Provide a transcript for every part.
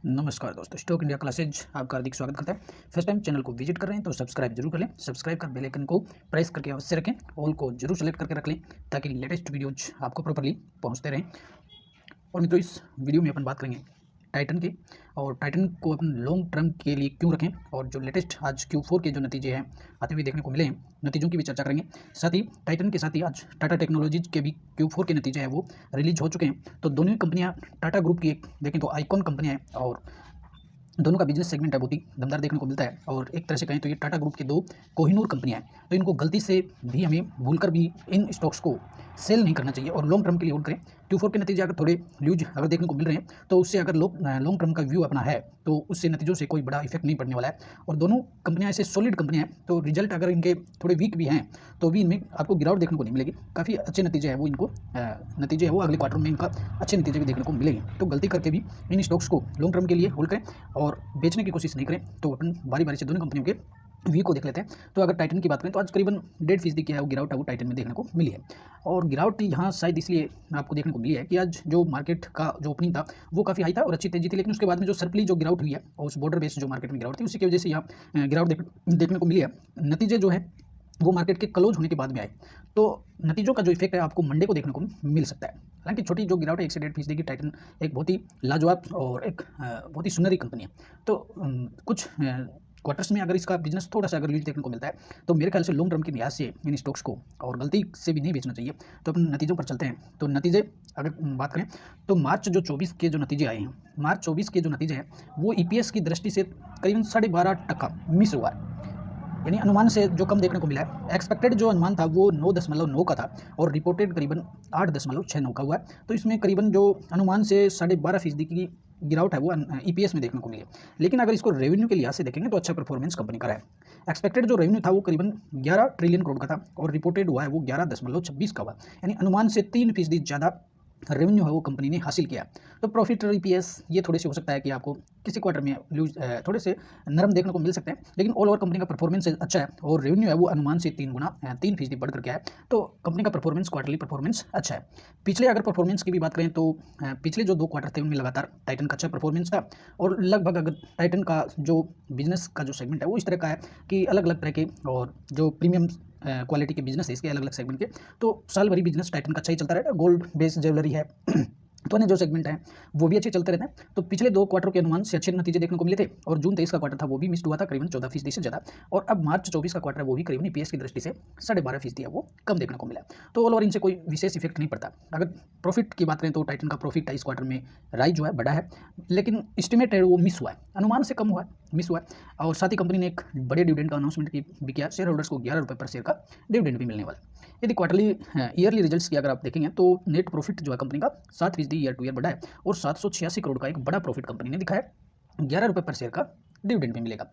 नमस्कार दोस्तों, stock India classes आपका हार्दिक स्वागत करता है। फर्स्ट टाइम चैनल को विजिट कर रहे हैं तो सब्सक्राइब जरूर कर लें। सब्सक्राइब कर बेल आइकन को प्रेस करके अवश्य रखें। ऑल को जरूर सेलेक्ट करके रख लें ताकि लेटेस्ट वीडियोज आपको प्रॉपरली पहुंचते रहें। और मित्रों, इस वीडियो में अपन बात करेंगे टाइटन की, और टाइटन को अपन लॉन्ग टर्म के लिए क्यों रखें, और जो लेटेस्ट आज Q4 के जो नतीजे हैं आते हुए देखने को मिले हैं, नतीजों की भी चर्चा करेंगे। साथ ही टाइटन के साथ ही आज टाटा टेक्नोलॉजीज के भी Q4 के नतीजे हैं वो रिलीज हो चुके हैं। तो दोनों ही कंपनियां टाटा ग्रुप की एक देखें तो आइकॉन कंपनियां हैं, और दोनों का बिजनेस सेगमेंट है बहुत ही दमदार देखने को मिलता है। और एक तरह से कहें तो ये टाटा ग्रुप की दो कोहिनूर कंपनियां हैं, तो इनको गलती से भी हमें भूलकर भी इन स्टॉक्स को सेल नहीं करना चाहिए और लॉन्ग टर्म के लिए होल्ड करें। Q4 के नतीजे अगर थोड़े ल्यूज अगर देखने को मिल रहे हैं तो उससे अगर लॉन्ग टर्म का व्यू अपना है तो उससे नतीजों से कोई बड़ा इफेक्ट नहीं पड़ने वाला है। और दोनों कंपनियां ऐसे सॉलिड कंपनियां हैं, तो रिजल्ट अगर इनके थोड़े वीक भी हैं तो भी इनमें आपको गिरावट देखने को नहीं मिलेगी। काफ़ी अच्छे नतीजे हैं वो, इनको नतीजे है वो अगले क्वार्टर में इनका अच्छे नतीजे भी देखने को मिलेंगे। तो गलती करके भी इन स्टॉक्स को लॉन्ग टर्म के लिए होल्ड करें और बेचने की कोशिश नहीं करें। तो अपन बारी बारी से दोनों कंपनियों के वी को देख लेते हैं। तो अगर टाइटन की बात करें तो आज करीबन 1.5% की है वो गिरावट है वो टाइटन में देखने को मिली है। और गिरावट यहाँ शायद इसलिए आपको देखने को मिली है कि आज जो मार्केट का जो ओपनिंग था वो काफ़ी हाई था और अच्छी तेजी थी, लेकिन उसके बाद में जो सरप्ली जो गिरावट हुई है और उस बॉर्डर बेस्ड जो मार्केट में गिरावट थी उसी की वजह से यहाँ गिरावट देखने को मिली है। नतीजे जो है वो मार्केट के क्लोज होने के बाद में आए, तो नतीजों का जो इफेक्ट है आपको मंडे को देखने को मिल सकता है। हालांकि छोटी जो गिरावट है 1 से 1.5% की, टाइटन एक बहुत ही लाजवाब और एक बहुत ही सुनहरी कंपनी है। तो कुछ क्वार्टर्स में अगर इसका बिजनेस थोड़ा सा अगर लीड देखने को मिलता है तो मेरे ख्याल से लॉन्ग टर्म के लिहाज से इन स्टॉक्स को और गलती से भी नहीं बेचना चाहिए। तो अपन नतीजों पर चलते हैं। तो नतीजे अगर बात करें तो मार्च जो 24 के जो नतीजे आए हैं, मार्च 24 के जो नतीजे हैं वो EPS की दृष्टि से करीबन 12.5% मिस हुआ है, यानी अनुमान से जो कम देखने को मिला है। एक्सपेक्टेड जो अनुमान था वो 9.9 का था और रिपोर्टेड करीबन 8.69 का हुआ है। तो इसमें करीबन जो अनुमान से 12.5% की गिरावट है वो EPS में देखने को मिली है। लेकिन अगर इसको रेवेन्यू के लिहाज से देखेंगे तो अच्छा परफॉर्मेंस कंपनी का रहा है। एक्सपेक्टेड जो रेवेन्यू था वो करीबन 11 ट्रिलियन करोड़ का था और रिपोर्टेड हुआ है वो 11.26 का हुआ, यानी अनुमान से 3% ज़्यादा रेवेन्यू है वो कंपनी ने हासिल किया। तो प्रॉफिट और EPS ये थोड़े से हो सकता है कि आपको किसी क्वार्टर में थोड़े से नरम देखने को मिल सकते हैं, लेकिन ऑल ओवर कंपनी का परफॉर्मेंस अच्छा है और रेवेन्यू है वो अनुमान से 3% बढ़ करके है। तो कंपनी का परफॉर्मेंस, क्वार्टरली परफॉर्मेंस अच्छा है। पिछले अगर परफॉर्मेंस की भी बात करें तो पिछले जो 2 क्वार्टर थे उनमें लगातार टाइटन का अच्छा परफॉर्मेंस था। और लगभग अगर टाइटन का जो बिजनेस का जो सेगमेंट है वो इस तरह का है कि अलग अलग तरह के और जो प्रीमियम क्वालिटी के बिजनेस है इसके अलग अलग सेगमेंट के, तो साल भरी बिजनेस टाइटन का अच्छा ही चलता रहता है। गोल्ड बेस्ड ज्वेलरी है तो अन्य जो सेगमेंट है वो भी अच्छे चलते रहते हैं। तो पिछले 2 क्वार्टर के अनुमान से अच्छे नतीजे देखने को मिले थे और जून 23 का क्वार्टर था वो भी मिस्ड हुआ था करीबन 14% से ज़्यादा। और अब मार्च 24 का क्वार्टर है वो भी करीबन EPS की दृष्टि से 12.5% है वो कम देखने को मिला। तो ऑल ओवर इनसे कोई विशेष इफेक्ट नहीं पड़ता। अगर प्रॉफिट की बात करें तो टाइटन का प्रॉफिट इस क्वार्टर में राइज जो है बढ़ा है, लेकिन एस्टिमेट है वो मिस हुआ है, अनुमान से कम हुआ है, मिस हुआ है। और साथ ही कंपनी ने एक बड़े डिविडेंड का अनाउंसमेंट भी किया, शेयर होल्डर्स को 11 रुपये पर शेयर का डिविडेंड भी मिलने वाला है। यदि क्वार्टरली ईयरली रिजल्ट्स की अगर आप देखेंगे तो नेट प्रॉफिट जो है कंपनी का 7% ईयर टू ईयर बढ़ा है और 786 करोड़ का एक बड़ा प्रॉफिट कंपनी ने दिखाया। 11 रुपये पर शेयर का डिविडेंड भी मिलेगा।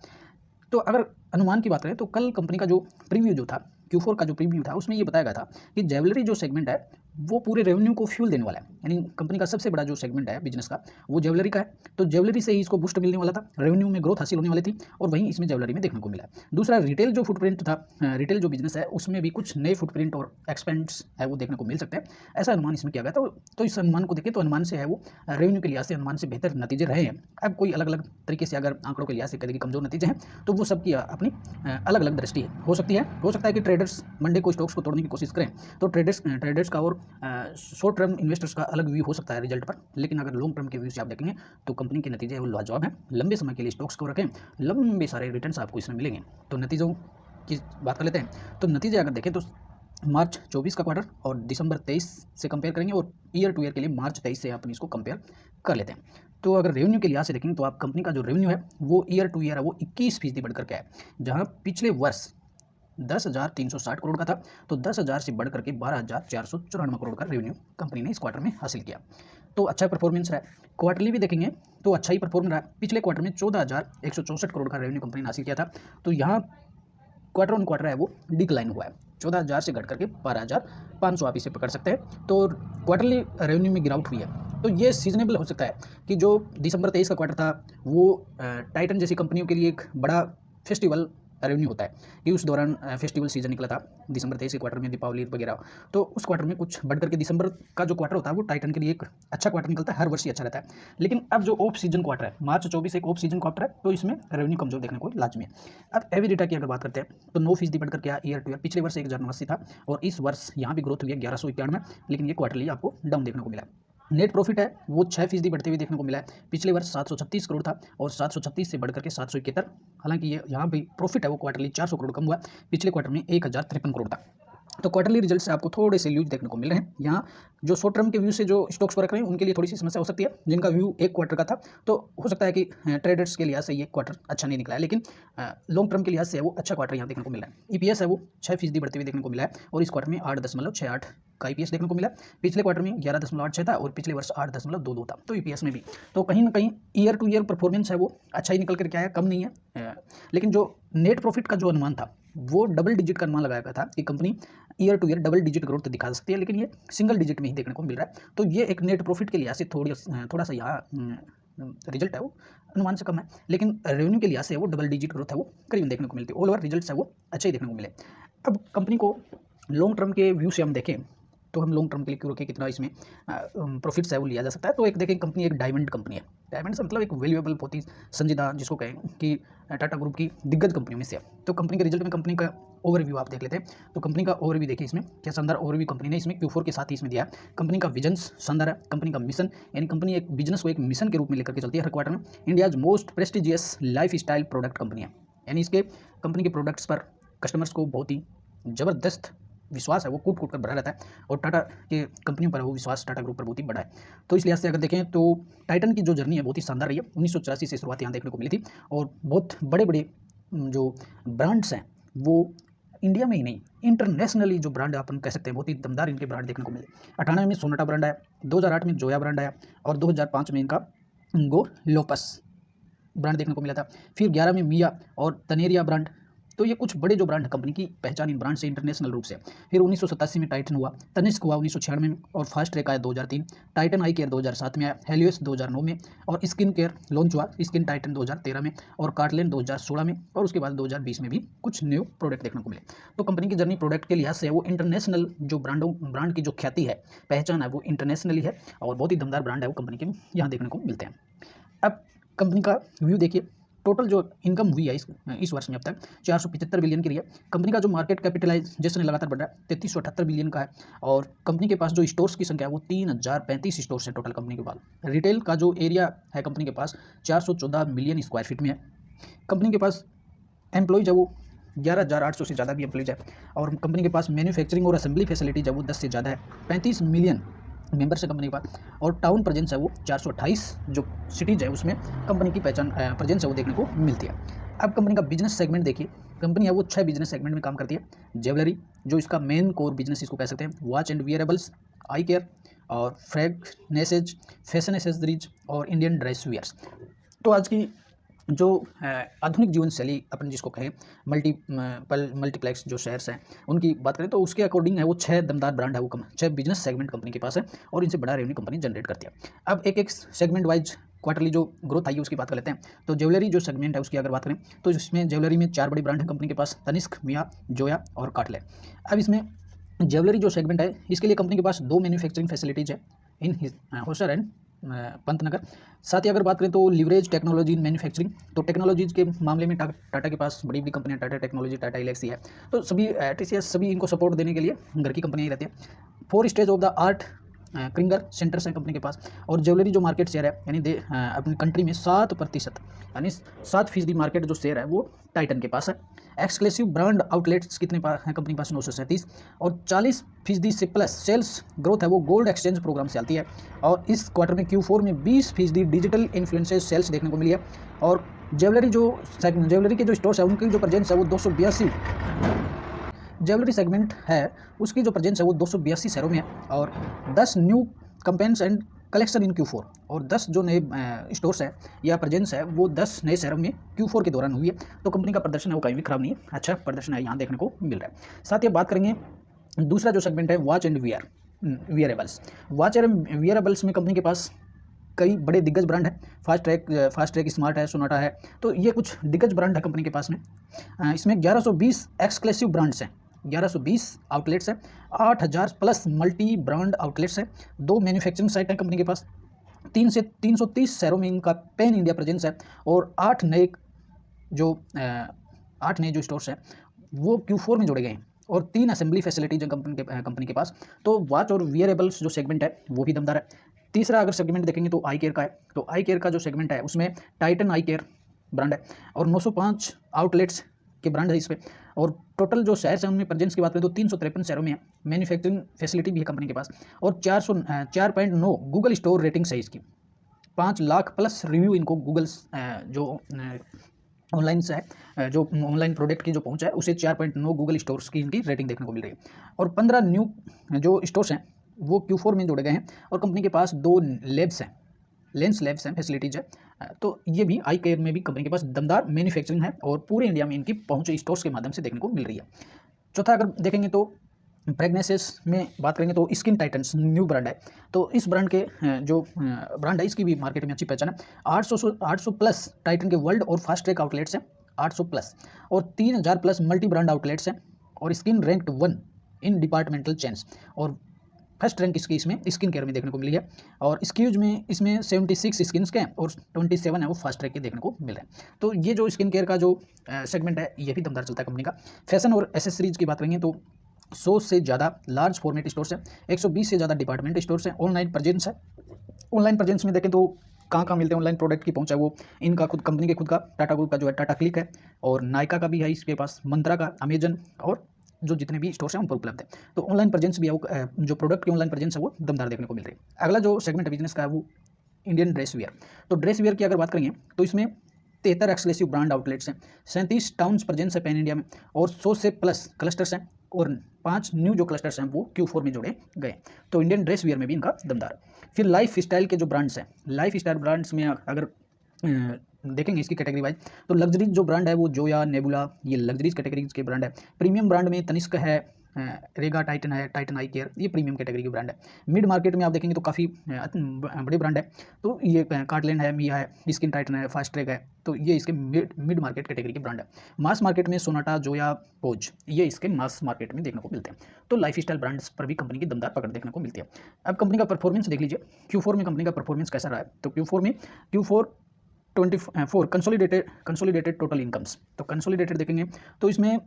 तो अगर अनुमान की बात करें तो कल कंपनी का जो प्रीव्यू जो था, Q4 का जो प्रीव्यू था उसमें ये बताया गया था कि ज्वेलरी जो सेगमेंट है वो पूरे रेवेन्यू को फ्यूल देने वाला है, यानी कंपनी का सबसे बड़ा जो सेगमेंट है बिजनेस का वो ज्वेलरी का है। तो ज्वेलरी से ही इसको बूस्ट मिलने वाला था, रेवेन्यू में ग्रोथ हासिल होने वाली थी और वहीं इसमें ज्वेलरी में देखने को मिला। दूसरा रिटेल जो फुटप्रिंट था, रिटेल जो बिजनेस है उसमें भी कुछ नए फुटप्रिंट और एक्सपेंड्स है वो देखने को मिल सकते हैं, ऐसा अनुमान इसमें किया गया था। तो इस अनुमान को देखें तो अनुमान से है वो रेवेन्यू के लिहाज से अनुमान से बेहतर नतीजे रहे हैं। अब कोई अलग अलग तरीके से अगर आंकड़ों के लिहाज से कहें कि कमजोर नतीजे हैं तो वो सबकी अपनी अलग अलग दृष्टि है। हो सकता है कि ट्रेडर्स मंडे को स्टॉक्स को तोड़ने की कोशिश करें तो ट्रेडर्स का और शॉर्ट टर्म इन्वेस्टर्स का अलग व्यू हो सकता है रिजल्ट पर, लेकिन अगर लॉन्ग टर्म के व्यू से आप देखेंगे तो कंपनी के नतीजे वो लाजवाब हैं। लंबे समय के लिए स्टॉक्स को रखें, लंबे सारे रिटर्न्स आपको इसमें मिलेंगे। तो नतीजों की बात कर लेते हैं। तो नतीजे अगर देखें तो मार्च 24 का क्वार्टर और दिसंबर 23 से कंपेयर करेंगे और ईयर टू ईयर के लिए मार्च 23 से अपन इसको कंपेयर कर लेते हैं। तो अगर रेवेन्यू के लिहाज से देखेंगे तो आप कंपनी का जो रेवेन्यू है वो ईयर टू ईयर है वो 21% बढ़ करके है, जहाँ पिछले वर्ष 10,360 करोड़ का था तो 10,000 से बढ़ करके 12,494 करोड़ का रेवेन्यू कंपनी ने इस क्वार्टर में हासिल किया। तो अच्छा परफॉर्मेंस रहा। क्वार्टरली भी देखेंगे तो अच्छा ही परफॉर्म रहा। पिछले क्वार्टर में 14,164 करोड़ का रेवेन्यू कंपनी ने हासिल किया था, तो यहाँ क्वार्टर ऑन क्वार्टर है वो डिक्लाइन हुआ है, 14,000 से घट करके 12,500 आप इसे पकड़ सकते हैं। तो क्वार्टरली रेवेन्यू में गिरावट हुई है, तो ये सीजनेबल हो सकता है कि जो दिसंबर 23 का क्वार्टर था वो टाइटन जैसी कंपनियों के लिए एक बड़ा फेस्टिवल रेवेन्यू होता है कि उस दौरान फेस्टिवल सीजन निकला था दिसंबर 23 के क्वार्टर में, दीपावली वगैरह, तो उस क्वार्टर में कुछ बढ़ करके दिसंबर का जो क्वार्टर होता है वो टाइटन के लिए एक अच्छा क्वार्टर निकलता है, हर वर्ष ही अच्छा रहता है। लेकिन अब जो ऑफ सीजन क्वार्टर है, मार्च 24 एक ऑफ सीजन क्वार्टर है, तो इसमें रेवेन्यू कमजोर देखने को लाजमी है। अब एवी डेटा की अगर बात करते हैं तो 9% बढ़ करके ईयर टू ईयर, पिछले वर्ष 1089 था और इस वर्ष यहाँ भी ग्रोथ हुई है 1191, लेकिन ये क्वार्टरली आपको डाउन देखने को मिला। नेट प्रॉफिट है वो 6% बढ़ते हुए देखने को मिला है। पिछले वर्ष 736 करोड़ था और 736 से बढ़कर के 771, हालांकि ये यहाँ भी प्रॉफिट है वो क्वार्टरली 400 करोड़ कम हुआ, पिछले क्वार्टर में 1053 करोड़ था। तो क्वार्टरली रिजल्ट से आपको थोड़े से ल्यूज देखने को मिल रहे हैं। यहाँ जो शॉर्ट टर्म के व्यू से जो स्टॉक्स पर रख रहे हैं उनके लिए थोड़ी सी समस्या हो सकती है, जिनका व्यू एक क्वार्टर का था, तो हो सकता है कि ट्रेडर्स के लिहाज से ये क्वार्टर अच्छा नहीं निकला है, लेकिन लॉन्ग टर्म के लिहाज से वो अच्छा क्वार्टर यहाँ देखने को मिला है। ईपीएस है वो 6% बढ़ते हुए देखने को मिला है और इस क्वार्टर में 8.68 का ईपीएस देखने को मिला। पिछले क्वार्टर में 11.86 था और पिछले वर्ष 8.22 था, तो ईपीएस में भी तो कहीं ना कहीं ईयर टू ईयर परफॉर्मेंस है वो अच्छा ही निकल करके आया, कम नहीं है। लेकिन जो नेट प्रॉफिट का जो अनुमान था वो डबल डिजिट का अनुमान लगाया गया था कि company year two year double digit growth दिखा सकती है, लेकिन ये सिंगल डिजिट में ही देखने को मिल रहा है। तो ये एक नेट प्रॉफिट के लिहाज से थोड़ा सा यहाँ रिजल्ट है वो अनुमान से कम है, लेकिन रेवेन्यू के लिहाज से वो डबल डिजिट ग्रोथ है वो करीब देखने को मिलती है। ऑल ओवर रिजल्ट है वो अच्छे ही देखने को मिले। अब कंपनी को लॉन्ग टर्म के व्यू से हम देखें तो हम लॉन्ग टर्म के लिए क्यों रखें, कितना इसमें प्रॉफिट्स है वो लिया जा सकता है। तो एक देखें कंपनी एक डायमंड कंपनी है, डायमंड से मतलब एक वैल्यूएबल, बहुत ही संजीदा, जिसको कहें कि टाटा ग्रुप की दिग्गज कंपनियों में से है। तो कंपनी के रिजल्ट में कंपनी का ओवरव्यू आप देख लेते हैं। तो कंपनी का ओवरव्यू देखिए, इसमें क्या शानदार ओवरव्यू कंपनी ने इसमें Q4 के साथ ही इसमें दिया है। कंपनी का विजन्स शानदार है, कंपनी का मिशन, यानी कंपनी एक बिजनेस को एक मिशन के रूप में लेकर के चलती है हर क्वार्टर में। India's most prestigious life style product company है, यानी इसके कंपनी के प्रोडक्ट्स पर कस्टमर्स को बहुत ही ज़बरदस्त विश्वास है, वो कूट कर भरा रहता है और टाटा के कंपनियों पर वो विश्वास टाटा ग्रुप पर बहुत ही बड़ा है। तो इस लिहाज से अगर देखें तो टाइटन की जो जर्नी है बहुत ही शानदार रही है। 1984 से शुरुआत यहाँ देखने को मिली थी और बहुत बड़े बड़े जो ब्रांड्स हैं वो इंडिया में ही नहीं, इंटरनेशनली जो ब्रांड अपन कह सकते हैं, बहुत ही दमदार इनके ब्रांड देखने को मिले। 98 में सोनाटा ब्रांड आया, 2008 में जोया ब्रांड आया और 2005 में इनका गो लोपस ब्रांड देखने को मिला था। फिर 11 में मिया और तनेरिया ब्रांड। तो ये कुछ बड़े जो ब्रांड है, कंपनी की पहचान इन ब्रांड से इंटरनेशनल रूप से। फिर 1987 में टाइटन हुआ, तनिष्क हुआ 1996 में और फास्ट ट्रैक आया 2003, टाइटन आई केयर 2007 में आया, हेलियोस 2009 में और स्किन केयर लॉन्च हुआ स्किन टाइटन 2013 में और कार्टलैंड 2016 में और उसके बाद 2020 में भी कुछ न्यू प्रोडक्ट देखने को मिले। तो कंपनी की जर्नी प्रोडक्ट के लिहाज से वो इंटरनेशनल जो ब्रांड की जो ख्याति है, पहचान है, वो इंटरनेशनली है और बहुत ही दमदार ब्रांड है वो कंपनी के यहाँ देखने को मिलते हैं। अब कंपनी का व्यू देखिए, टोटल जो इनकम हुई है इस वर्ष में अब तक 475 बिलियन की रही है। कंपनी का जो मार्केट कैपिटलाइजेशन लगातार बढ़ रहा है, 3378 बिलियन का है और कंपनी के पास जो स्टोर्स की संख्या है वो 3035 स्टोर्स है टोटल कंपनी के पास। रिटेल का जो एरिया है कंपनी के पास 414 मिलियन स्क्वायर फीट में है। कंपनी के पास एम्प्लॉयज़ है वो 11,800 से ज़्यादा भी एम्प्लॉयज़ है और कंपनी के पास मैन्युफैक्चरिंग और असेंबली फैसिलिटीज है वो 10 से ज़्यादा है। 35 मिलियन मेंबर्स है कंपनी के पास और टाउन प्रेजेंस है वो 428 जो सिटीज़ है उसमें कंपनी की पहचान प्रेजेंस है वो देखने को मिलती है। अब कंपनी का बिजनेस सेगमेंट देखिए, कंपनी है वो 6 बिजनेस सेगमेंट में काम करती है। ज्वेलरी जो इसका मेन कोर बिजनेस इसको कह सकते हैं, watch and wearables, I care और फ्रेगनेसेज, फैशन एसेसरीज और इंडियन ड्रेस वियर्स। तो आज की जो आधुनिक जीवन शैली अपन जिसको कहें, मल्टीप्लेक्स जो शेयर्स हैं उनकी बात करें तो उसके अकॉर्डिंग है वो 6 दमदार ब्रांड है वो 6 बिजनेस सेगमेंट कंपनी के पास है और इनसे बड़ा रेवेन्यू कंपनी जनरेट करती है। अब एक सेगमेंट वाइज क्वार्टरली जो ग्रोथ आई है उसकी बात कर लेते हैं। तो ज्वेलरी जो सेगमेंट है उसकी अगर बात करें तो इसमें ज्वेलरी में 4 बड़ी ब्रांड है कंपनी के पास, तनिष्क, मिया, जोया और कार्टलैंड। अब इसमें ज्वेलरी जो सेगमेंट है इसके लिए कंपनी के पास 2 मैन्युफैक्चरिंग फैसिलिटीज़ है इन होसर एंड पंतनगर। साथ ही अगर बात करें तो लिवरेज टेक्नोलॉजी इन मैन्युफैक्चरिंग, तो टेक्नोलॉजीज के मामले में टाटा के पास बड़ी बड़ी कंपनियां, टाटा टेक्नोलॉजी, टाटा एलेक्सी है, तो सभी TCS सभी इनको सपोर्ट देने के लिए घर की कंपनियां ही रहती है। 4 stage of the art cringer centres हैं कंपनी के पास और ज्वेलरी जो मार्केट शेयर है यानी अपनी कंट्री में 7% यानी 7% मार्केट जो शेयर है वो टाइटन के पास है। एक्सक्लूसिव ब्रांड आउटलेट्स कितने हैं कंपनी के पास, 937 और 40% से प्लस सेल्स ग्रोथ है वो गोल्ड एक्सचेंज प्रोग्राम से आती है और इस क्वार्टर में Q4 में 20% डिजिटल इन्फ्लुएंसर सेल्स देखने को मिली है। और ज्वेलरी के जो स्टोर्स है उनकी जो प्रेजेंस है वो 282 ज्वेलरी सेगमेंट है उसकी जो प्रेजेंस है वो 282 शहरों में है और 10 new campaigns and collection in Q4 और 10 जो नए स्टोर्स है या प्रेजेंस है वो 10 नए शहरों में Q4 के दौरान हुई है। तो कंपनी का प्रदर्शन है वो कहीं भी खराब नहीं है, अच्छा प्रदर्शन है यहाँ देखने को मिल रहा है। साथ ही बात करेंगे दूसरा जो सेगमेंट है watch and wearables. Watch and wearables में कंपनी के पास कई बड़े दिग्गज ब्रांड हैं, फास्ट ट्रैक स्मार्ट है, सोनाटा है, तो ये कुछ दिग्गज ब्रांड है कंपनी के पास में। इसमें 1120 एक्सक्लूसिव ब्रांड्स हैं, 1120 आउटलेट्स हैं, 8000 प्लस मल्टी ब्रांड आउटलेट्स हैं, 2 मैन्युफैक्चरिंग साइट हैं कंपनी के पास, 330 शहरों में इनका पैन इंडिया प्रेजेंस है, और 8 नए जो स्टोर्स हैं वो Q4 में जोड़े गए हैं, और 3 असेंबली फैसिलिटीज हैं कंपनी के पास। तो वॉच और वियरेबल्स जो सेगमेंट है वो भी दमदार है। तीसरा अगर सेगमेंट देखेंगे तो आई केयर का है, तो आई केयर का जो सेगमेंट है उसमें टाइटन आई केयर ब्रांड है, और 905 आउटलेट्स के ब्रांड है इस पर, और टोटल जो शहर हैं उनमें प्रेजेंस की बात करें तो 353 शहरों में है। मैन्युफैक्चरिंग फैसिलिटी भी है कंपनी के पास, और 4.9 गूगल स्टोर रेटिंग्स है इसकी, 5 लाख प्लस रिव्यू इनको गूगल जो ऑनलाइन से है, जो ऑनलाइन प्रोडक्ट की जो पहुंच है उसे 4.9 गूगल स्टोर्स की इनकी रेटिंग देखने को मिल रही है, और 15 न्यू जो स्टोर्स हैं वो Q4 में जोड़े गए हैं, और कंपनी के पास 2 लैब्स हैं, लेंस लैब्स हैं, फैसिलिटीज है। तो ये भी आई केयर में भी कंपनी के पास दमदार मैन्युफैक्चरिंग है, और पूरे इंडिया में इनकी पहुंच स्टोर्स के माध्यम से देखने को मिल रही है। चौथा अगर देखेंगे तो प्रेगनेंसेस में बात करेंगे तो स्किन टाइटन्स न्यू ब्रांड है, तो इस ब्रांड के जो ब्रांड है इसकी भी मार्केट में अच्छी पहचान है। 800 प्लस टाइटन के वर्ल्ड और फास्ट ट्रैक आउटलेट्स हैं, 800 प्लस, और 3000 प्लस मल्टी ब्रांड आउटलेट्स हैं, और स्किन रैंक्ड 1 इन डिपार्टमेंटल चेन्स, और फर्स्ट रैंक इसकी इसमें स्किन केयर में देखने को मिली है, और स्क्यूज में इसमें 76 स्किन के हैं, और 27 है वो फास्ट ट्रैक के देखने को मिल रहे हैं। तो ये जो स्किन केयर का जो सेगमेंट है ये भी दमदार चलता है कंपनी का। फैशन और एसेसरीज की बात करेंगे तो 100 से ज़्यादा लार्ज फॉर्मेट स्टोर्स हैं, 120 से ज़्यादा डिपार्टमेंट स्टोर्स हैं, ऑनलाइन प्रेजेंस है। ऑनलाइन प्रेजेंस में देखें तो कहाँ मिलते हैं ऑनलाइन प्रोडक्ट की पहुंच है, वो इनका खुद कंपनी के खुद का टाटा ग्रुप का जो है टाटा क्लिक है, और नायका का भी है इसके पास, मंत्रा का, अमेजन, और जो जितने भी स्टोर्स हैं उन पर उपलब्ध है। तो ऑनलाइन प्रेजेंस भी है, वो जो प्रोडक्ट की ऑनलाइन प्रेजेंस है वो दमदार देखने को मिल रही है। अगला जो सेगमेंट है बिजनेस का है वो इंडियन ड्रेस वेयर। तो ड्रेस वेयर की अगर बात करेंगे तो इसमें 73 एक्सक्लूसिव ब्रांड आउटलेट्स हैं, 37 टाउन्स प्रेजेंस है पैन इंडिया में, और 100 से प्लस क्लस्टर्स हैं, और 5 न्यू जो क्लस्टर्स हैं वो Q4 में जोड़े गए। तो इंडियन ड्रेस वेयर में भी इनका दमदार। फिर लाइफ स्टाइल के जो ब्रांड्स हैं, लाइफ स्टाइल ब्रांड्स में अगर देखेंगे इसकी कैटेगरी वाइज तो लग्जरीज जो ब्रांड है वो जोया, नेबुला, ये लग्जरीज कैटेगरीज के ब्रांड है। प्रीमियम ब्रांड में तनिष्क है, रेगा टाइटन है, टाइटन आई केयर, ये प्रीमियम कैटेगरी की ब्रांड है। मिड मार्केट में आप देखेंगे तो काफ़ी बड़े ब्रांड है, तो ये कार्टलैंड है, मिया है, स्किन टाइटन है, फास्ट ट्रैक है, तो ये इसके मिड मार्केट कैटेगरी के ब्रांड है। मास मार्केट में सोनाटा, जोया, पोज, ये इसके मास मार्केट में देखने को मिलते हैं। तो लाइफ स्टाइल ब्रांड्स पर भी कंपनी की दमदार पकड़ देखने को मिलती है। अब कंपनी का परफॉर्मेंस देख लीजिए, Q4 में कंपनी का परफॉर्मेंस कैसा रहा है। तो Q4 24 कंसोलिडेटेड टोटल इनकम्स, तो कंसोलिडेटेड देखेंगे तो इसमें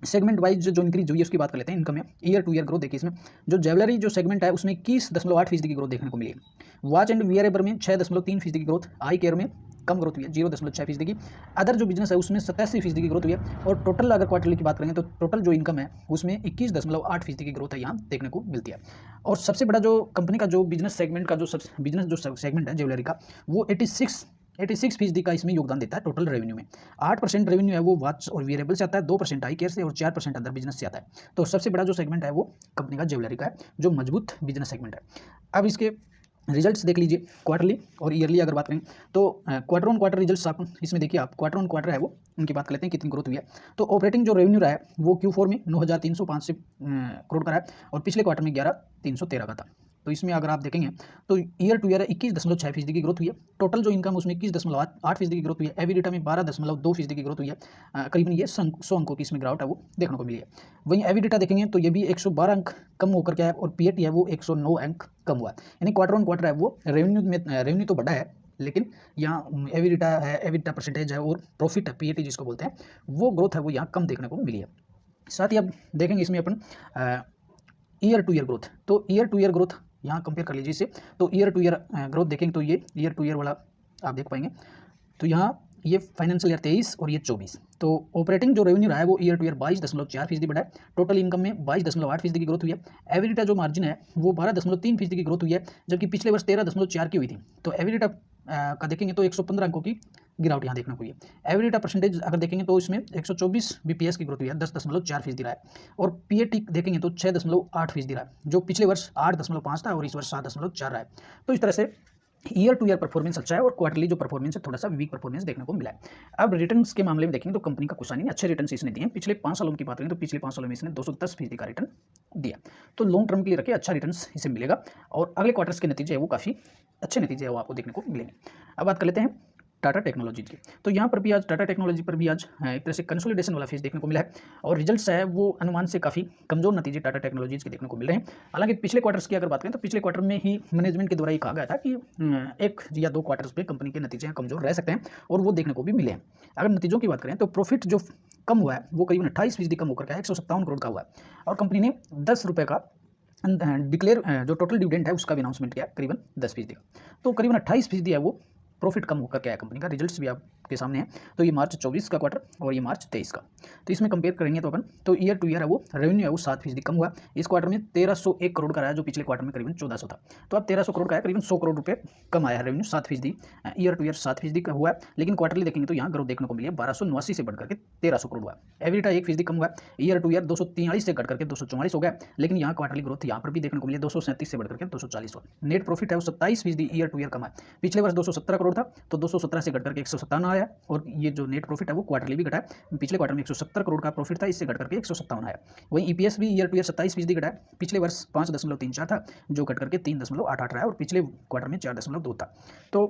सेगमेंट वाइज जो इंक्रीज हुई है उसकी बात कर लेते हैं। इनकम में ईयर टू ईयर ग्रोथ देखिए, इसमें जो ज्वेलरी जो सेगमेंट है उसमें 21.8% की ग्रोथ देखने को मिली है। वॉच एंड वियरेबल में 6.3% की ग्रोथ, आई केयर में कम ग्रोथ हुई है 0.6% की, अदर जो बिजनेस है उसमें 87% की ग्रोथ हुई है, और टोटल अगर क्वार्टरली की बात करेंगे तो टोटल जो इनकम है उसमें 21.8% की ग्रोथ है यहाँ देखने को मिलती है। और सबसे बड़ा जो कंपनी का जो बिजनेस सेगमेंट का जो सेगमेंट है ज्वेलरी का, वो 86% का इसमें योगदान देता है टोटल रेवेन्यू में। 8% रेवेन्यू है वो वॉच और वियरेबल से आता है, 2% आई केयर से, और 4% अदर बिजनेस से आता है। तो सबसे बड़ा जो सेगमेंट है वो कंपनी का ज्वेलरी का है, जो मजबूत बिजनेस सेगमेंट है। अब इसके रिजल्ट्स देख लीजिए, क्वार्टरली और ईयरली अगर बात करें तो क्वार्टर ऑन क्वार्टर रिजल्ट्स आप इसमें देखिए, आप क्वार्टर ऑन क्वार्टर है वो उनकी बात कर लेते हैं कितनी ग्रोथ हुई है। तो ऑपरेटिंग जो रेवेन्यू रहा है वो Q4 में 9,305 करोड़ का है, और पिछले क्वार्टर में 11,313 का था। तो इसमें अगर आप देखेंगे तो ईयर टू ईयर 21.6% की ग्रोथ हुई है। टोटल जो इनकम उसमें 21.8% की ग्रोथ हुई है। एबिडिटा में 12.2% की ग्रोथ हुई है। करीबन ये 100 अंकों की इसमें गिरावट है वो देखने को मिली है। वहीं एबिडिटा देखेंगे तो ये भी 112 अंक कम होकर के है, और PAT है वो 109 अंक कम हुआ है। यानी क्वार्टर ऑन क्वार्टर है वो रेवेन्यू तो बढ़ा है, लेकिन यहाँ एबिडिटा है, एबिडिटा परसेंटेज है, और प्रॉफिट है, PAT जिसको बोलते हैं, वो ग्रोथ है वो यहाँ कम देखने को मिली है। साथ ही अब देखेंगे इसमें अपन ईयर टू ईयर ग्रोथ, तो ईयर टू ईयर ग्रोथ यहाँ कंपेयर कर लीजिए इसे। तो ईयर टू ईयर ग्रोथ देखेंगे तो ये ईयर टू ईयर वाला आप देख पाएंगे। तो यहाँ ये फाइनेंशियल ईयर 23 और ये 24, तो ऑपरेटिंग जो रेवेन्यू रहा है वो ईयर टू ईयर 22.4% बढ़ा है। टोटल इनकम में 22.8% की ग्रोथ हुई है। एबिडिटा जो मार्जिन है वो 12.3% की ग्रोथ हुई है, जबकि पिछले वर्ष 13.4 की हुई थी। तो एबिडिटा का देखेंगे तो 115 अंकों की गिरावट यहाँ देखने को हुई है। एबिडिटा परसेंटेज अगर देखेंगे तो इसमें 124 BPS की ग्रोथ हुई है, 10.4% रहा है, और PAT देखेंगे तो 6.8% रहा है, जो पिछले वर्ष 8.5 था और इस वर्ष 7.4 रहा है। तो इस तरह से ईयर टू ईयर परफॉर्मेंस अच्छा है और क्वार्टरली जो परफॉर्मेंस है थोड़ा सा वीक परफॉर्मेंस देखने को मिला है। अब रिटर्न्स के मामले में देखेंगे तो कंपनी का कुछ नहीं, अच्छे रिटर्न्स इसने दिए हैं। पिछले 5 सालों की बात करें तो पिछले 5 सालों में इसने 210% का रिटर्न दिया, तो लॉन्ग टर्म के लिए रखे अच्छा रिटर्न्स इसे मिलेगा और अगले क्वार्टर्स के नतीजे है वो काफ़ी अच्छे नतीजे है वो आपको देखने को मिलेंगे। अब बात कर लेते हैं टाटा टेक्नोलॉजी की, तो यहाँ पर भी आज टाटा टेक्नोलॉजी पर भी आज एक तरह से कंसोलिडेशन वाला फेज देखने को मिला है और रिजल्ट्स है वो अनुमान से काफ़ी कमजोर नतीजे टाटा टेक्नोलॉजीज के देखने को मिल रहे हैं। हालांकि पिछले क्वार्टर्स की अगर बात करें तो पिछले क्वार्टर में ही मैनेजमेंट के द्वारा ये कहा गया था कि 1 या 2 क्वार्टर्स पे कंपनी के नतीजे कमजोर रह सकते हैं और वो देखने को भी मिले हैं। अगर नतीजों की बात करें तो प्रॉफिट जो कम हुआ है वो करीबन 28% कम होकर 157 करोड़ का हुआ है और कंपनी ने 10 रुपये का डिक्लेयर जो टोटल डिविडेंड है उसका भी अनाउंसमेंट किया करीबन 10% का, तो करीबन 28% है वो प्रॉफिट कम होकर क्या है कंपनी का। रिजल्ट्स भी आपके सामने है, तो ये मार्च 24 का क्वार्टर और ये मार्च 23 का, तो इसमें कंपेयर करेंगे तो अपन तो ईयर टू ईयर है वो रेवेन्यू है वो 7% कम हुआ। इस क्वार्टर में 1301 करोड़ का रहा जो पिछले क्वार्टर में करीबन 1400 था, तो अब 1300 करोड़ का है, करीबन 100 करोड़ रुपये कम आया है रेवेन्यू 7%। ईयर टू ईयर 7% का हुआ है, लेकिन क्वार्टरली देखेंगे तो यहाँ ग्रोथ देखने को मिली है 1289 से बढ़कर के 1300 करोड़ हुआ है। एवरेटा 1% कम हुआ है, ईयर टू ईयर 243 से घट करके 244 हो गया, लेकिन यहाँ क्वार्टरली ग्रोथ यहाँ पर भी देखने को मिली है 237 से बढ़कर के 240 हो। नेट प्रॉफिट है वो 27% ईयर टू ईयर कम है, पिछले वर्ष 217 करोड़ था तो 217 से घट करके 157 आया और ये जो नेट प्रॉफिट है वो क्वार्टरली भी घटा है। पिछले क्वार्टर में 170 करोड़ का प्रॉफिट था, इससे घट करके 157 आया। वहीं ईपीएस भी ईयर टू ईयर 27% घटा है, पिछले वर्ष 5.34 था जो घट करके 3.88 रहा है और पिछले क्वार्टर में 4.2 था। तो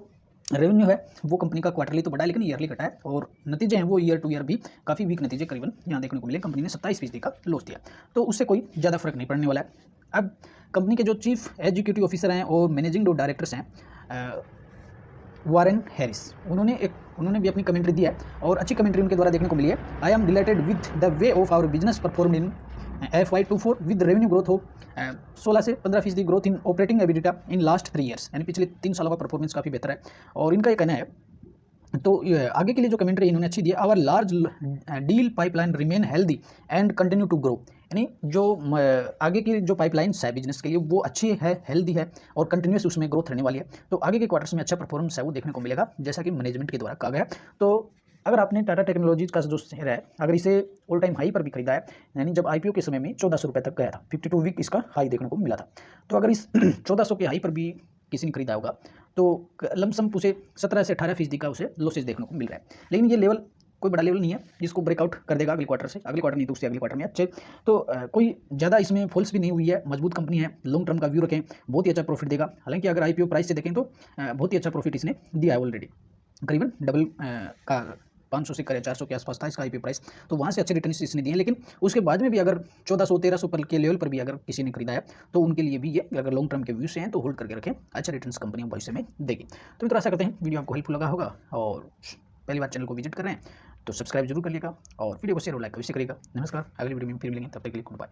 रेवेन्यू है वो कंपनी का क्वार्टरली तो बढ़ा है लेकिन ईयरली घटा है और नतीजे हैं वो ईयर टू ईयर भी काफ़ी वीक नतीजे करीबन यहाँ देखने को मिले। कंपनी ने 27% का लॉस दिया, तो उससे कोई ज़्यादा फर्क नहीं पड़ने वाला है। अब कंपनी के जो चीफ एग्जीक्यूटिव ऑफिसर हैं और मैनेजिंग डायरेक्टर्स हैं वारेन हैरिस, उन्होंने भी अपनी कमेंट्री दी है और अच्छी कमेंट्री उनके द्वारा देखने को मिली है। I am delighted with the way of our business perform in FY24 with revenue growth हो 16 से 15% growth in operating EBITDA in last 3 years, यानी पिछले 3 सालों का परफॉर्मेंस काफ़ी बेहतर है। और इनका ये कहना है, तो आगे के लिए जो कमेंट्री इन्होंने अच्छी दी है, our large deal pipeline remain healthy and continue to grow, यानी जो आगे की जो पाइपलाइंस है बिजनेस के लिए वो अच्छी है, हेल्दी है और कंटिन्यूस उसमें ग्रोथ रहने वाली है। तो आगे के क्वार्टर्स में अच्छा परफॉर्मेंस है वो देखने को मिलेगा जैसा कि मैनेजमेंट के द्वारा कहा गया। तो अगर आपने टाटा टेक्नोलॉजीज का जो शेयर है अगर इसे ऑल टाइम हाई पर भी खरीदा है, यानी जब IPO के समय में 1400 रुपये तक गया था, 52 वीक इसका हाई देखने को मिला था, तो अगर इस 1400 के हाई पर भी किसी ने खरीदा होगा तो लमसम उसे 17 से 18% का उसे लॉसेज देखने को मिल रहा है। लेकिन ये लेवल कोई बड़ा लेवल नहीं है जिसको ब्रेकआउट कर देगा अगले क्वार्टर से, अगले क्वार्टर नहीं तो उससे अगले क्वार्टर में अच्छे। तो कोई ज़्यादा इसमें फॉल्स भी नहीं हुई है, मजबूत कंपनी है, लॉन्ग टर्म का व्यू रखें, बहुत ही अच्छा प्रॉफिट देगा। हालांकि अगर IPO प्राइस से देखें तो बहुत ही अच्छा प्रॉफिट इसने दिया है ऑलरेडी, करीबन डबल का 500 से करें 400 के आसपास था इसका IPO प्राइस, तो वहाँ से अच्छे रिटर्न इसने दिए। लेकिन उसके बाद में भी अगर 1400-1300 पर के लेवल पर भी अगर किसी ने खरीदा है तो उनके लिए भी ये अगर लॉन्ग टर्म के व्यू से हैं तो होल्ड करके रखें, अच्छा रिटर्न्स कंपनी भविष्य में देगी। तो मित्रों आशा करते हैं वीडियो आपको हेल्पफुल लगा होगा और पहली बार चैनल को विजिट कर रहे हैं तो सब्सक्राइब जरूर करिएगा और वीडियो को शेयर और लाइक अवश्य करिएगा। नमस्कार, अगली वीडियो में फिर मिलेंगे, तब तक के लिए गुड बाय।